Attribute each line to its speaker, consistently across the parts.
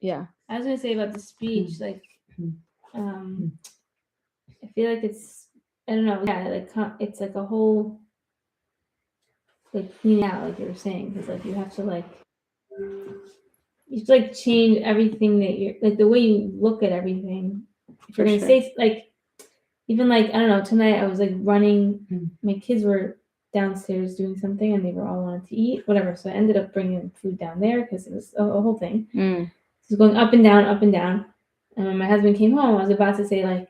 Speaker 1: Yeah.
Speaker 2: I was gonna say about the speech, like, I feel like it's, I don't know, yeah, like it's like a whole like cleaning out, like you were saying, because like you have to like change everything that you're like the way you look at everything. If you're gonna say like even like I don't know, tonight I was like running. My kids were downstairs doing something and they were all wanted to eat, whatever. So I ended up bringing food down there because it was a whole thing. So it was going up and down, up and down. And when my husband came home, I was about to say like,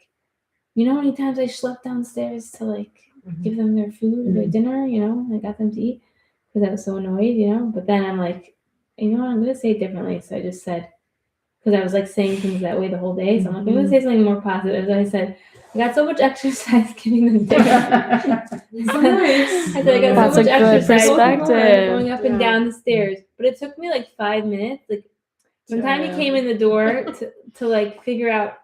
Speaker 2: you know how many times I schlepped downstairs to like give them their food or their dinner, you know, I got them to eat because I was so annoyed, you know. But then I'm like, you know what, I'm gonna say it differently. So I just said, because I was like saying things that way the whole day. So I'm like, I'm gonna say something more positive. So I said, I got so much exercise giving them dinner. I said, I got so much exercise going up and down the stairs. But it took me like 5 minutes. Like from the time he came in the door to like figure out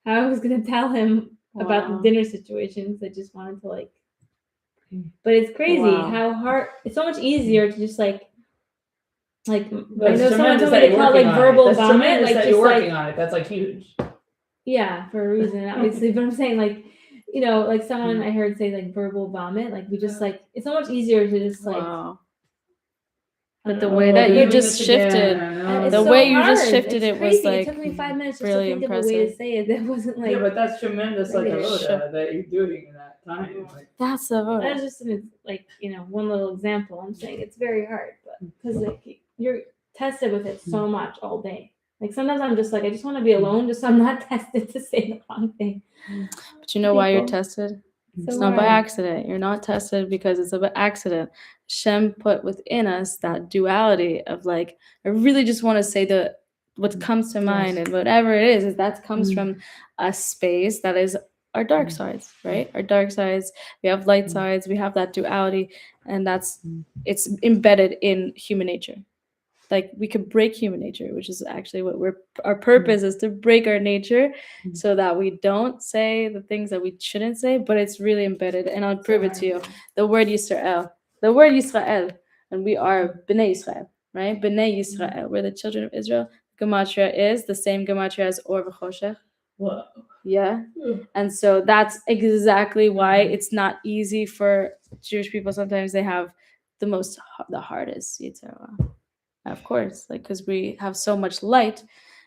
Speaker 2: how I was gonna tell him about the dinner situations. I just wanted to like, but it's crazy how hard. It's so much easier to just like I know someone told me they call it like verbal vomit. Like
Speaker 3: just you're working on it. That's like huge.
Speaker 2: Yeah, for a reason, obviously. But I'm saying like, you know, like someone I heard say like verbal vomit. Like we just like it's so much easier to just like.
Speaker 1: But the way that you just shifted, the way you just shifted it was like
Speaker 2: it took me 5 minutes just
Speaker 1: really
Speaker 2: to think
Speaker 1: impressive.
Speaker 2: of a way to say it that wasn't like.
Speaker 3: Yeah, but that's tremendous, like avoda that you're doing in that time. Like,
Speaker 1: that's avoda.
Speaker 2: That's just like one little example. I'm saying it's very hard, but because like you're tested with it so much all day. Like sometimes I'm just like I just want to be alone, just so I'm not tested to say the wrong thing.
Speaker 1: But you know why you're tested? It's not by accident. You're not tested because it's an accident. Shem put within us that duality of like, I really just want to say what comes to mind, and whatever it is that comes from a space that is our dark sides, right? Our dark sides, we have light sides, we have that duality, and it's embedded in human nature. Like we could break human nature, which is actually what our purpose is, to break our nature so that we don't say the things that we shouldn't say, but it's really embedded. And I'll prove it to you. The word Yisrael, and we are Bnei Yisrael, right? Bnei Yisrael, we're the children of Israel. Gematria is the same gematria as Or v'choshech.
Speaker 3: Whoa.
Speaker 1: Yeah. And so that's exactly why it's not easy for Jewish people. Sometimes they have the hardest Yitzhak. Of course, like because we have so much light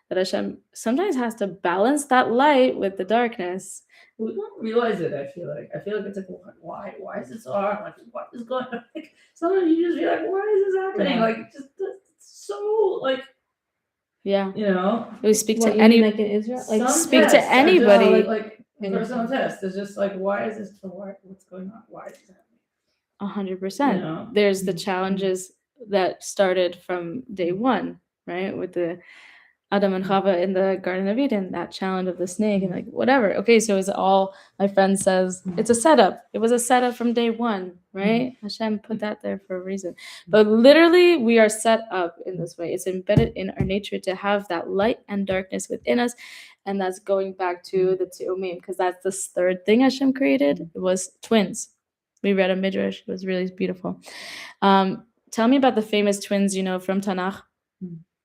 Speaker 1: that Hashem sometimes has to balance that light with the darkness.
Speaker 3: We don't realize it. I feel like it's like why is it so hard? Like what is going on? Like sometimes you just be like, why is this happening? Like just so like
Speaker 1: you know. We speak to
Speaker 2: any like in Israel,
Speaker 1: like speak to anybody.
Speaker 3: Like personal test. It's just like why is this? What's going on? Why is this happening?
Speaker 1: 100%. There's the challenges that started from day one, right? With the Adam and Chava in the Garden of Eden, that challenge of the snake and like whatever. Okay, so it's all, my friend says, it's a setup. It was a setup from day one, right? Hashem put that there for a reason. But literally, we are set up in this way. It's embedded in our nature to have that light and darkness within us. And that's going back to the Te'umim, because that's the third thing Hashem created. It was twins. We read a midrash. It was really beautiful. Tell me about the famous twins, from Tanakh.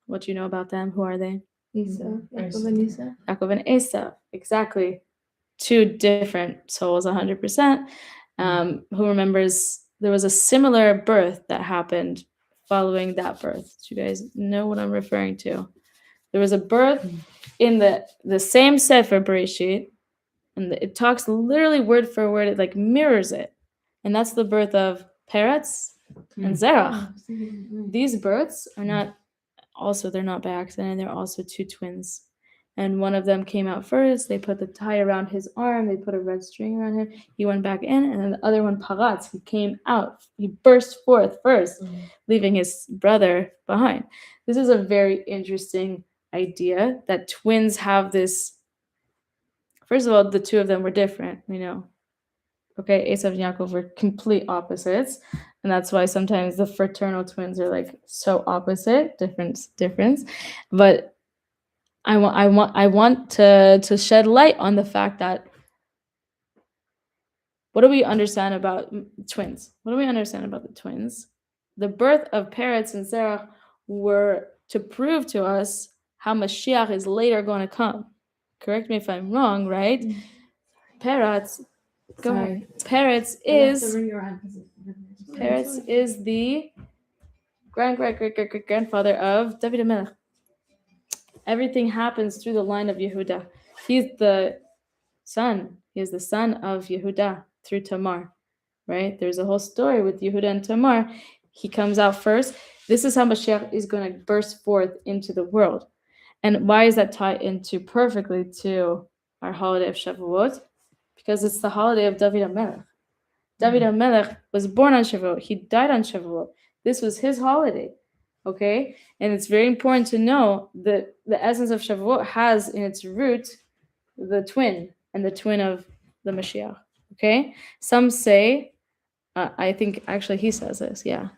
Speaker 1: What do you know about them? Who are they?
Speaker 2: Yaakov and Esau.
Speaker 1: Yaakov and Esau. Exactly. Two different souls, 100%. Who remembers there was a similar birth that happened following that birth? Do you guys know what I'm referring to? There was a birth in the same Sefer Bereshit, and it talks literally word for word. It like mirrors it. And that's the birth of Peretz and Zerach. These births are not, they're not by accident. They're also two twins. And one of them came out first. They put the tie around his arm. They put a red string around him. He went back in. And then the other one, Paratz, he came out. He burst forth first, leaving his brother behind. This is a very interesting idea that twins have this. First of all, the two of them were different, Okay, Esau and Yaakov were complete opposites, and that's why sometimes the fraternal twins are like so opposite, difference. But I want to shed light on the fact that what do we understand about twins? What do we understand about the twins? The birth of Peretz and Zerach were to prove to us how Mashiach is later going to come. Correct me if I'm wrong, right? Peretz, go ahead. Peretz is the grandfather of David HaMelech. Everything happens through the line of Yehuda. He's the son. He is the son of Yehuda through Tamar, right? There's a whole story with Yehuda and Tamar. He comes out first. This is how Mashiach is going to burst forth into the world. And why is that tied into perfectly to our holiday of Shavuot? Because it's the holiday of David HaMelech. David HaMelech was born on Shavuot. He died on Shavuot. This was his holiday, okay? And it's very important to know that the essence of Shavuot has in its root the twin, and the twin of the Mashiach, okay? Some say, I think actually he says this, yeah.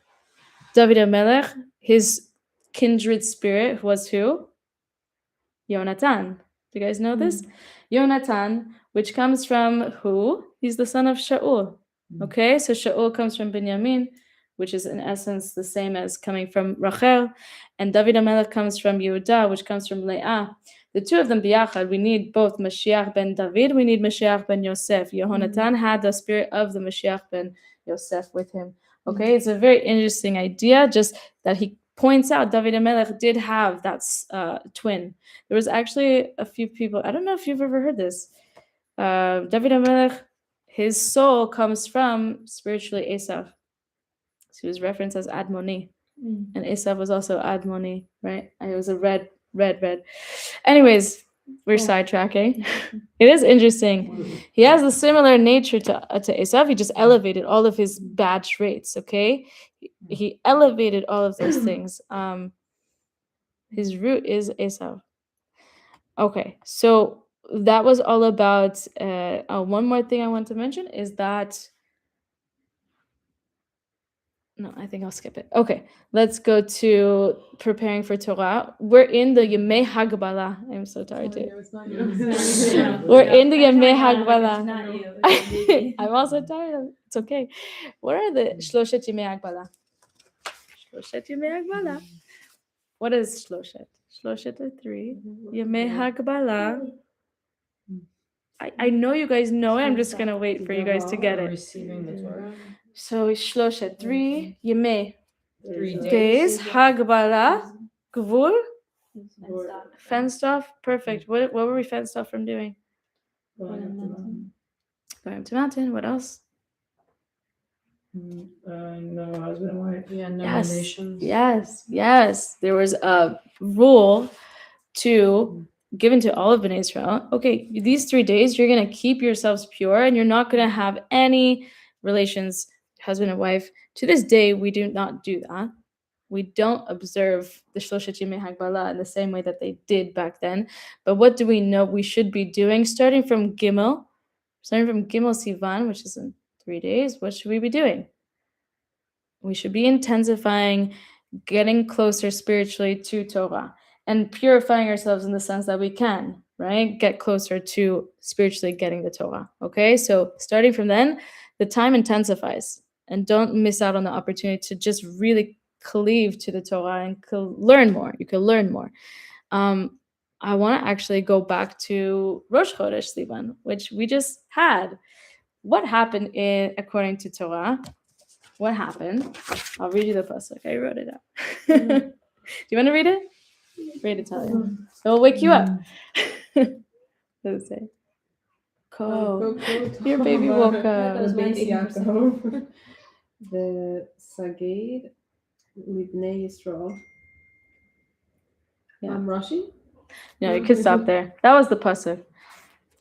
Speaker 1: David HaMelech, his kindred spirit was who? Yonatan. Do you guys know this? Yonatan, which comes from who? He's the son of Shaul. Okay, so Shaul comes from Binyamin, which is in essence the same as coming from Rachel, and David HaMelech comes from Yehuda, which comes from Leah. The two of them biyachad, we need both Mashiach ben David, we need Mashiach ben Yosef. Yehonatan had the spirit of the Mashiach ben Yosef with him. Okay, it's a very interesting idea, just that he points out David HaMelech did have that twin. There was actually a few people, I don't know if you've ever heard this. David HaMelech, his soul comes from spiritually Esav. So he was referenced as Admoni. And Esav was also Admoni, right? And it was a red. Anyways, we're sidetracking. It is interesting. He has a similar nature to Esav. He just elevated all of his bad traits, okay? He elevated all of those things. His root is Esav. Okay, so that was all about one more thing I want to mention is that no, I think I'll skip it. Okay, let's go to preparing for Torah. We're in the Yemei Hagbala. I'm so tired too. We're in the Yemei Hagbala. I'm also tired. It's okay. What are the Shloshet Yemei Hagbala? Shloshet Yemei Hagbala. What is Shloshet? Shloshet are 3. Yemei Hagbala. I know you guys know it. I'm just gonna wait for you guys to get it.
Speaker 3: Receiving the Torah.
Speaker 1: So Shloshet 3 Yemei
Speaker 3: 3
Speaker 1: days Hagbala Gvul fenced off. Perfect. What were we fenced off from doing? Going up to mountain. What else?
Speaker 3: No husband and wife.
Speaker 4: Yeah, no
Speaker 1: Yes.
Speaker 4: relations.
Speaker 1: Yes. There was a rule given to all of Bnei Israel. Okay, these 3 days you're gonna keep yourselves pure, and you're not gonna have any relations, husband and wife. To this day, we do not do that. We don't observe the Shloshet Yemei Hagbala in the same way that they did back then. But what do we know we should be doing? Starting from Gimel Sivan, which is in 3 days, what should we be doing? We should be intensifying, getting closer spiritually to Torah, and purifying ourselves in the sense that we can, right? Get closer to spiritually getting the Torah. Okay, so starting from then, the time intensifies, and don't miss out on the opportunity to just really cleave to the Torah and learn more. You can learn more. I want to actually go back to Rosh Chodesh Sivan, which we just had. What happened according to Torah? What happened? I'll read you the pasuk. I wrote it out. Do you want to read it? Read it, Talia. It'll wake you up. What does it say? Your baby woke up.
Speaker 4: The Beis Yaakov, the Saged, Libnei Yisrael.
Speaker 1: Yeah.
Speaker 4: Rashi?
Speaker 1: No, you could stop there. That was the pasuk.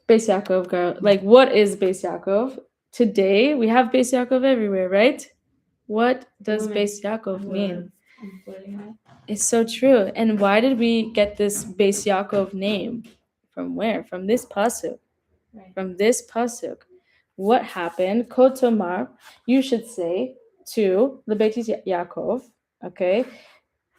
Speaker 1: Beis Yaakov, girl. Like, what is Beis Yaakov? Today, we have Beis Yaakov everywhere, right? What does Beis Yaakov mean? It's so true. And why did we get this Beis Yaakov name? From where? From this pasuk.
Speaker 2: Right.
Speaker 1: From this pasuk. What happened? Kotomar, you should say to the Beit Yaakov, okay?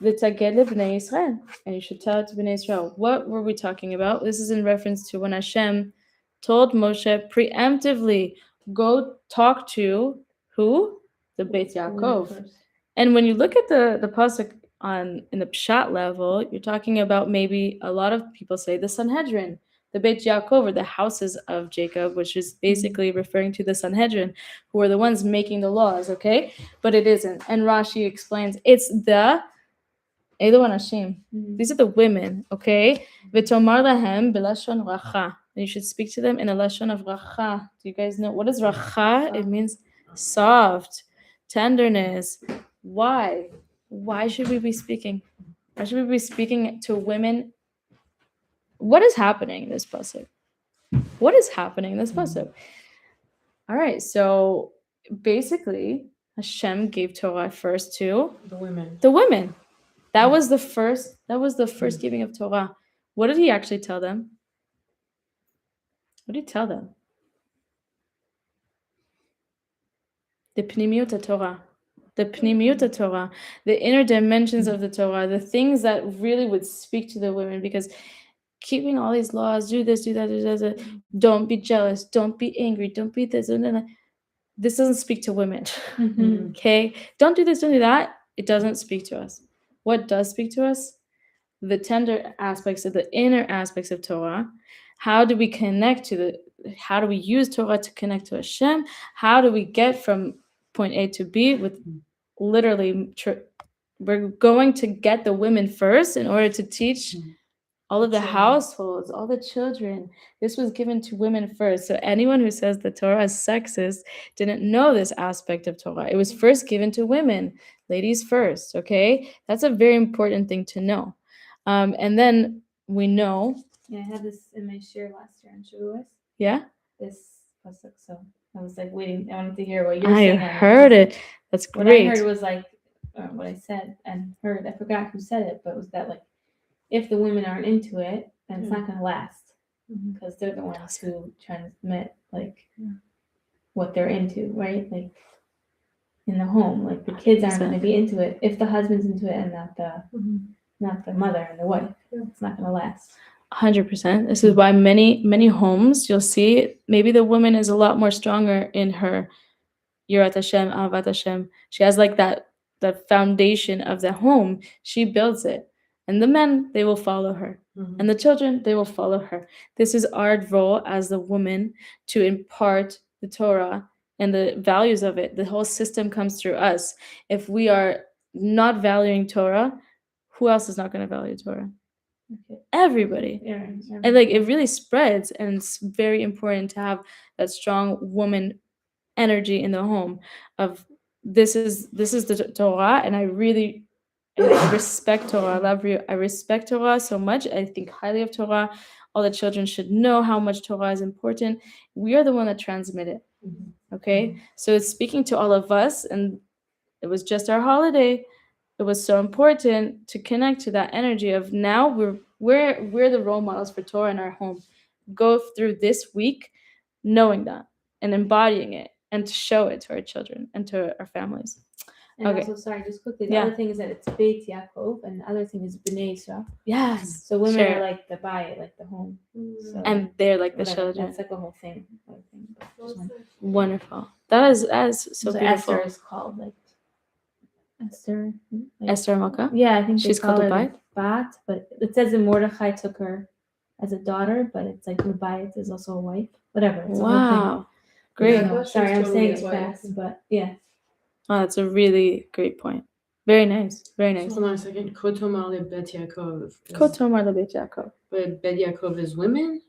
Speaker 1: V'taged lebnei Yisrael, and you should tell it to Bnei Israel. What were we talking about? This is in reference to when Hashem told Moshe preemptively, go talk to who? The Beit Yaakov. And when you look at the pasuk in the pshat level, you're talking about maybe a lot of people say the Sanhedrin, the Beit Yaakov, or the houses of Jacob, which is basically referring to the Sanhedrin, who are the ones making the laws, okay? But it isn't. And Rashi explains it's the Elu Anashim. These are the women, okay? V'tomar lahem b'lashon racha. You should speak to them in a lashon of racha. Do you guys know what is racha? It means soft, tenderness. Why? Why should we be speaking? Why should we be speaking to women? What is happening in this pasuk? What is happening in this pasuk? All right, so basically, Hashem gave Torah first to
Speaker 5: The women.
Speaker 1: the women. That was the first. That was the first giving of Torah. What did he actually tell them? What did he tell them? The pnimiut Torah, the pnimiut Torah, the inner dimensions of the Torah, the things that really would speak to the women. Because keeping all these laws, do this, do that, do that, do that, don't be jealous, don't be angry, don't be this, this doesn't speak to women. Okay, don't do this, don't do that. It doesn't speak to us. What does speak to us? The tender aspects of the inner aspects of Torah. How do we connect to how do we use Torah to connect to Hashem? How do we get from point A to B with literally, we're going to get the women first in order to teach all of the households, all the children. This was given to women first. So anyone who says the Torah is sexist didn't know this aspect of Torah. It was first given to women, ladies first, okay? That's a very important thing to know. And then we know.
Speaker 2: Yeah, I had this in my share last year on Shavuot.
Speaker 1: Yeah?
Speaker 2: This pasuk, so I was like waiting. I wanted to hear what you're saying.
Speaker 1: I heard it. That's
Speaker 2: What
Speaker 1: great.
Speaker 2: I heard was like what I said and heard. I forgot who said it, but it was that like if the women aren't into it, then it's not going to last because they're the ones who transmit like what they're into, right? Like in the home, like the kids aren't going to be into it if the husband's into it and not the mother and the wife. It's not going to last.
Speaker 1: 100%. This is why many homes you'll see maybe the woman is a lot more stronger in her Yirat Hashem, Ahavat Hashem. She has like that foundation of the home. She builds it. And the men, they will follow her. And the children, they will follow her. This is our role as the woman to impart the Torah and the values of it. The whole system comes through us. If we are not valuing Torah, who else is not going to value Torah?
Speaker 2: Okay.
Speaker 1: Everybody.
Speaker 2: Yeah.
Speaker 1: And like it really spreads, and it's very important to have that strong woman energy in the home of this is the Torah, and I respect Torah. I respect Torah so much. I think highly of Torah. All the children should know how much Torah is important. We are the one that transmit it. Okay? So it's speaking to all of us, and it was just our holiday. It was so important to connect to that energy of now we're the role models for Torah in our home. Go through this week knowing that and embodying it and to show it to our children and to our families.
Speaker 2: And
Speaker 1: Okay.
Speaker 2: also, sorry, just quickly, the other thing is that it's Beit Yaakov, and the other thing is Bnei Israel.
Speaker 1: Yes.
Speaker 2: So women
Speaker 1: Sure.
Speaker 2: are like the bayit, like the home. So
Speaker 1: And they're like the
Speaker 2: that-
Speaker 1: children.
Speaker 2: That's like a whole thing.
Speaker 1: Wonderful. That is so
Speaker 2: So
Speaker 1: beautiful.
Speaker 2: Esther is called like Esther. Like,
Speaker 1: Esther Malka.
Speaker 2: Yeah, I think
Speaker 1: She's
Speaker 2: they call
Speaker 1: called a
Speaker 2: her Bat, but it says that Mordechai took her as a daughter, but it's like the bayit is also a wife. Whatever. It's a whole
Speaker 1: Wow. Great.
Speaker 4: Yeah.
Speaker 2: thing. Sorry, I'm
Speaker 4: Totally
Speaker 2: saying it
Speaker 4: a wife.
Speaker 2: fast, but yeah.
Speaker 1: Oh, that's a really great point. Very nice. Very nice.
Speaker 5: Hold on a second. Kotomar le Bet Yaakov. is-
Speaker 1: Kotomar le Beit Yaakov.
Speaker 5: But Bet Yaakov is women?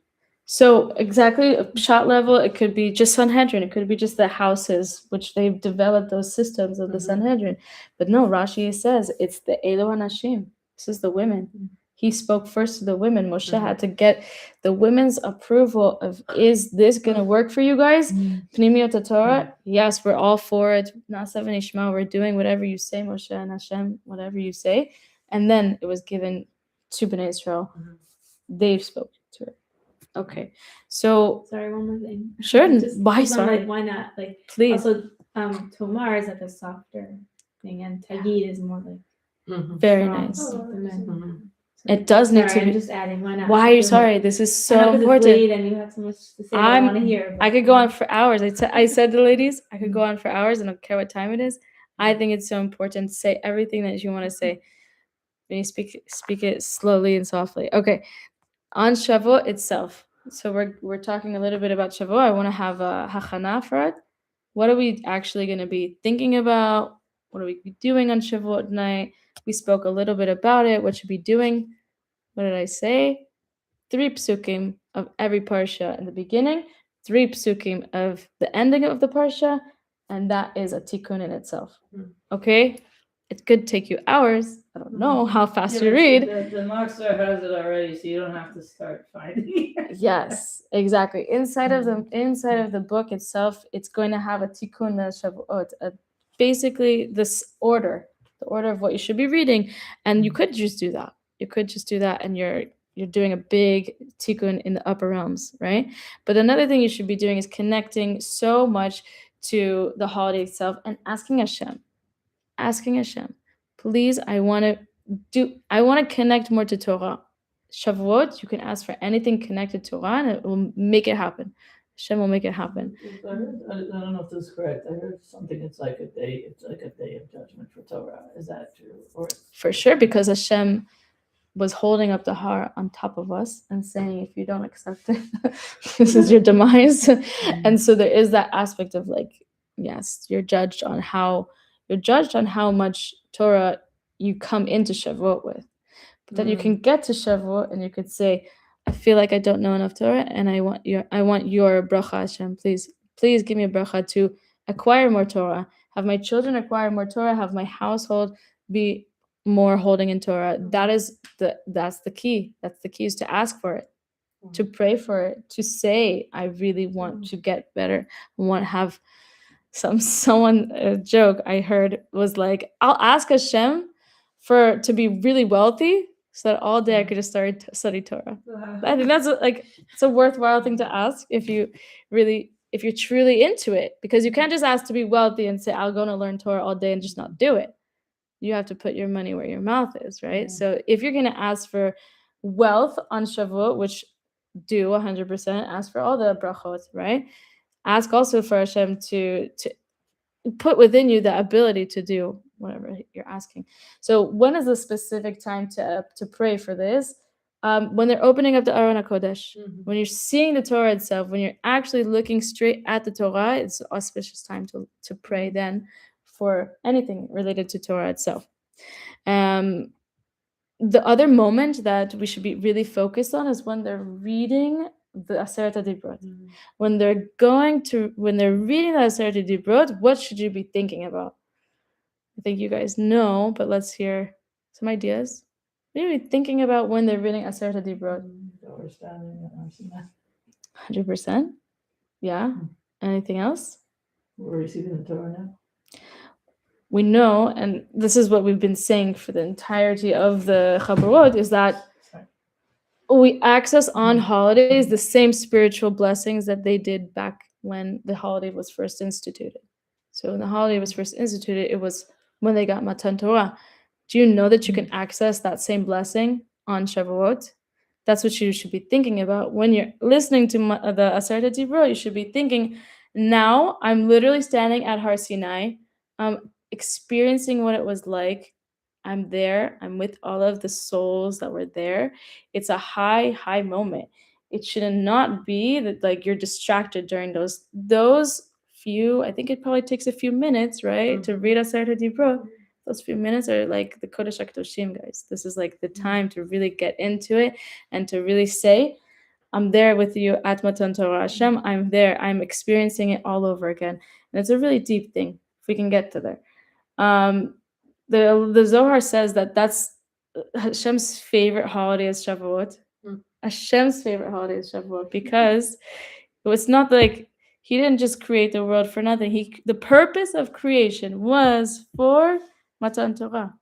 Speaker 1: So exactly, shot level, it could be just Sanhedrin. It could be just the houses, which they've developed those systems of the Sanhedrin. But no, Rashi says it's the Elo Anashim. This is the women. He spoke first to the women. Moshe had to get the women's approval of, is this going to work for you guys? Pnimiut Torah? Yes, we're all for it. Nasav and Ishmael, we're doing whatever you say, Moshe and Hashem, whatever you say. And then it was given to Bnei Israel. They spoke to it. Okay, so
Speaker 2: Sorry, one more thing.
Speaker 1: Sure, why
Speaker 2: because I'm
Speaker 1: sorry?
Speaker 2: Like, why not? Like,
Speaker 1: please,
Speaker 2: also, Tomar is like a softer thing, and Tagid is more like
Speaker 1: very
Speaker 2: strong,
Speaker 1: nice.
Speaker 2: like the men.
Speaker 1: It does need
Speaker 2: Sorry,
Speaker 1: to
Speaker 2: I'm
Speaker 1: be.
Speaker 2: just adding. Why not?
Speaker 1: Why are you
Speaker 2: Go
Speaker 1: sorry?
Speaker 2: ahead.
Speaker 1: This is
Speaker 2: I
Speaker 1: so
Speaker 2: know 'cause it's
Speaker 1: important.
Speaker 2: late and you have so much to say. I want to hear.
Speaker 1: I could go on for hours. I said to the ladies, I could go on for hours and I don't care what time it is. I think it's so important to say everything that you want to say. When you speak it slowly and softly. Okay. On Shavuot itself. So we're talking a little bit about Shavuot. I want to have a hachana for it. What are we actually going to be thinking about? What are we doing on Shavuot night? We spoke a little bit about it. What should we be doing? What did I say? 3 psukim of every parsha in the beginning, 3 psukim of the ending of the parsha, and that is a tikkun in itself. Okay? It could take you hours. I don't know how fast you read.
Speaker 3: The Moxer has it already, so you don't have to start finding it.
Speaker 1: Yes, exactly. Inside of the book itself, it's going to have a tikkun Shavuot, basically this order, the order of what you should be reading, and you could just do that. You could just do that, and you're doing a big tikkun in the upper realms, right? But another thing you should be doing is connecting so much to the holiday itself and asking Hashem, please, I want to connect more to Torah. Shavuot, you can ask for anything connected to Torah, and it will make it happen. Hashem will make it happen.
Speaker 3: I don't know if this is correct. I heard something. It's like a day of judgment for Torah. Is that true? Or
Speaker 1: For sure, because Hashem was holding up the heart on top of us and saying, if you don't accept it, this is your demise. And so there is that aspect of like, yes, you're judged on how much Torah you come into Shavuot with. But then you can get to Shavuot and you could say, I feel like I don't know enough Torah, and I want your bracha, Hashem. Please give me a bracha to acquire more Torah, have my children acquire more Torah, have my household be more holding in Torah. That's the key. That's the key, is to ask for it, to pray for it, to say, I really want to get better. I want to have someone a joke I heard was like, I'll ask Hashem to be really wealthy so that all day I could just start study Torah. I think that's it's a worthwhile thing to ask if you're truly into it, because you can't just ask to be wealthy and say, I'm going to learn Torah all day and just not do it. You have to put your money where your mouth is, right? So if you're going to ask for wealth on Shavuot, which do 100%, ask for all the brachot, right? Ask also for Hashem to put within you the ability to do whatever you're asking. So when is the specific time to pray for this? When they're opening up the Aron HaKodesh, when you're seeing the Torah itself, when you're actually looking straight at the Torah, it's an auspicious time to pray then for anything related to Torah itself. The other moment that we should be really focused on is when they're reading the Aseret HaDibrot. When they're reading the Aseret HaDibrot, what should you be thinking about? I think you guys know, but let's hear some ideas. What are you thinking about when they're reading Aseret HaDibrot? 100%? Yeah? Anything else?
Speaker 3: We're receiving the Torah now.
Speaker 1: We know, and this is what we've been saying for the entirety of the Chabarot, is that we access on holidays the same spiritual blessings that they did back when the holiday was first instituted. So when the holiday was first instituted, it was when they got Matan Torah. Do you know that you can access that same blessing on Shavuot? That's what you should be thinking about. When you're listening to the Aseret HaDibrot, you should be thinking, now I'm literally standing at Har Sinai. I'm experiencing what it was like. I'm there. I'm with all of the souls that were there. It's a high moment. It should not be that like you're distracted during those few. I think it probably takes a few minutes, right, to read Aseret HaDibrot. Those few minutes are like the Kodesh HaKadoshim, guys. This is like the time to really get into it and to really say, I'm there with you at Matan Torah Hashem. I'm there. I'm experiencing it all over again. And it's a really deep thing if we can get to there. The Zohar says that that's Hashem's favorite holiday is Shavuot. Hashem's favorite holiday is Shavuot because it's not like he didn't just create the world for nothing. The purpose of creation was for Matan Torah.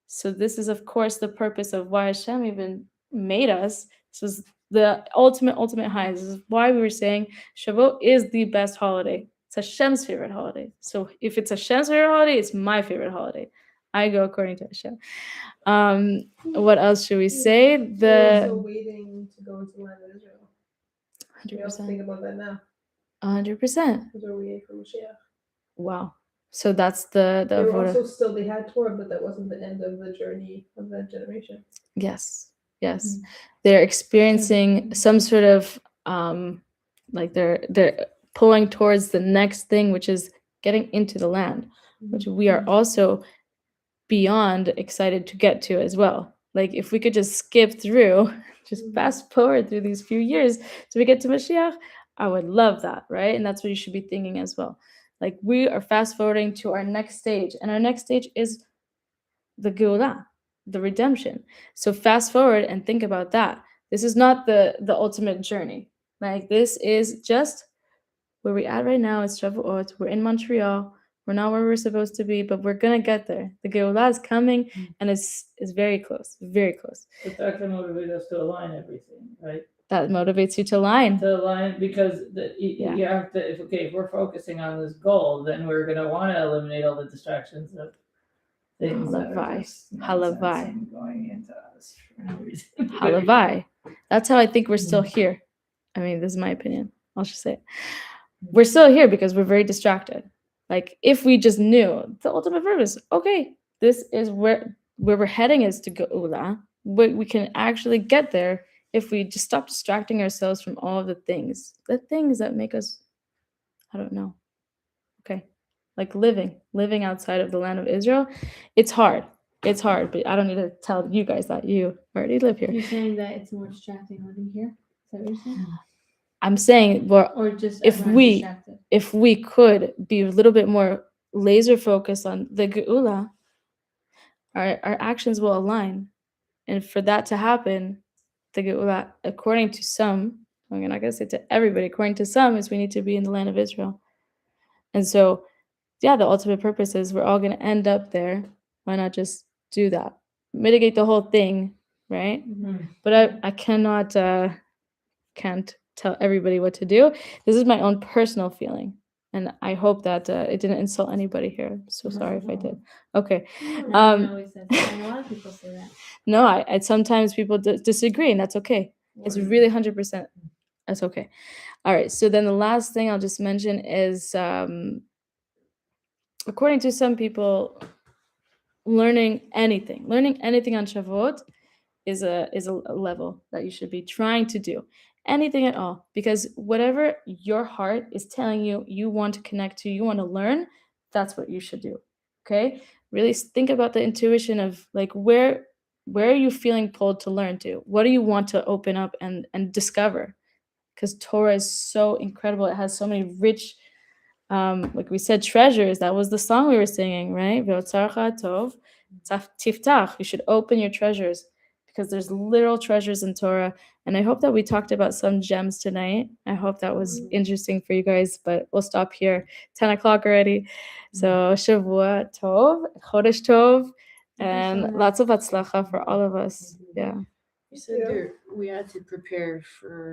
Speaker 1: So this is, of course, the purpose of why Hashem even made us. This is the ultimate high. This is why we were saying Shavuot is the best holiday. It's Hashem's favorite holiday. So if it's Hashem's favorite holiday, it's my favorite holiday. I go according to Hashem. What else should we say?
Speaker 4: We're also waiting to go into land of Israel.
Speaker 1: 100%.
Speaker 4: We also think about that now.
Speaker 1: 100%.
Speaker 4: Because we're waiting for Mashiach.
Speaker 1: Wow. So that's the
Speaker 4: They were
Speaker 1: avoda.
Speaker 4: also still, they had Torah, but that wasn't the end of the journey of that generation.
Speaker 1: Yes, yes, they're experiencing some sort of like they're pulling towards the next thing, which is getting into the land, which we are also beyond excited to get to as well. Like if we could just skip through, just fast forward through these few years so we get to Mashiach, I would love that, right? And that's what you should be thinking as well. Like we are fast forwarding to our next stage, and our next stage is the Geulah, the redemption. So fast forward and think about that. This is not the ultimate journey. Like this is just where we're at right now. It's Shavuot. We're in Montreal. We're not where we're supposed to be, but we're gonna get there. The Geulah is coming, and it's very close, very close.
Speaker 3: But that can motivate us to align everything, right?
Speaker 1: That motivates you to align.
Speaker 3: To align, because
Speaker 1: Yeah.
Speaker 3: you have to, if we're focusing on this goal, then we're gonna wanna eliminate all the distractions of things that are
Speaker 1: Halavai.
Speaker 3: just
Speaker 1: Halavai.
Speaker 3: nonsense and going into us for no reason.
Speaker 1: Halavai. That's how I think we're still here. I mean, this is my opinion. I'll just say it. We're still here because we're very distracted. Like if we just knew the ultimate purpose, okay, this is where we're heading is to Geulah. We can actually get there if we just stop distracting ourselves from all of the things that make us, I don't know. Okay. Like living outside of the land of Israel, it's hard. It's hard, but I don't need to tell you guys that you already live here.
Speaker 2: You're saying that it's more distracting living here? Is that what you're saying?
Speaker 1: I'm saying, well,
Speaker 2: Or just
Speaker 1: if
Speaker 2: everyone's
Speaker 1: we
Speaker 2: distracted?
Speaker 1: if we could be a little bit more laser focused on the Geulah, our actions will align. And for that to happen, the Geulah, according to some, I'm not gonna say to everybody, according to some, is we need to be in the land of Israel. And so, yeah, the ultimate purpose is we're all gonna end up there. Why not just do that? Mitigate the whole thing, right? But I cannot can't tell everybody what to do. This is my own personal feeling, and I hope that it didn't insult anybody here. I'm so sorry if I did. Okay.
Speaker 2: No, one always says that. And a lot of people say that.
Speaker 1: No, I sometimes people disagree, and that's okay. It's really 100%. That's okay. All right. So then the last thing I'll just mention is, according to some people, learning anything on Shavuot is a level that you should be trying to do. Anything at all, because whatever your heart is telling you you want to connect to, you want to learn, that's what you should do. Okay? Really think about the intuition of like where are you feeling pulled to learn to? What do you want to open up and discover? Because Torah is so incredible. It has so many rich like we said, treasures. That was the song we were singing, right? Ve'otzarcha tov tiftach. You should open your treasures because there's literal treasures in Torah. And I hope that we talked about some gems tonight. I hope that was interesting for you guys, but we'll stop here. 10 o'clock already. So Shavuot tov, Chodesh tov, and lots of hatzlacha for all of us. Yeah.
Speaker 5: You said we had to prepare for